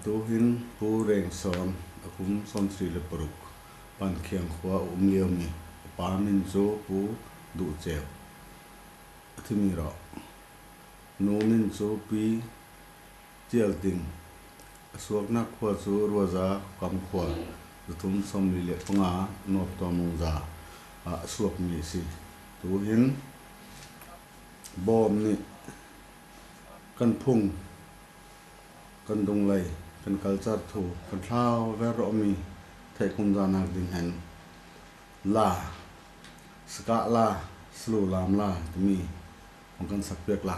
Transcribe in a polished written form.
tu hin pu reng son akum son sri le paruk pan khiang khwa liam ni pa min zo pu du cheu athimi ro no min zo pi chial ting suak na khwa chu ruaza kam khwa thum som li le panga nop to mong za suak mi si tu hin bom ni kan phung kan dung lai kan culture thu kan thao ve ro mi thai kum da nak ding han la ska la slu lam la mi ong kan sak pek la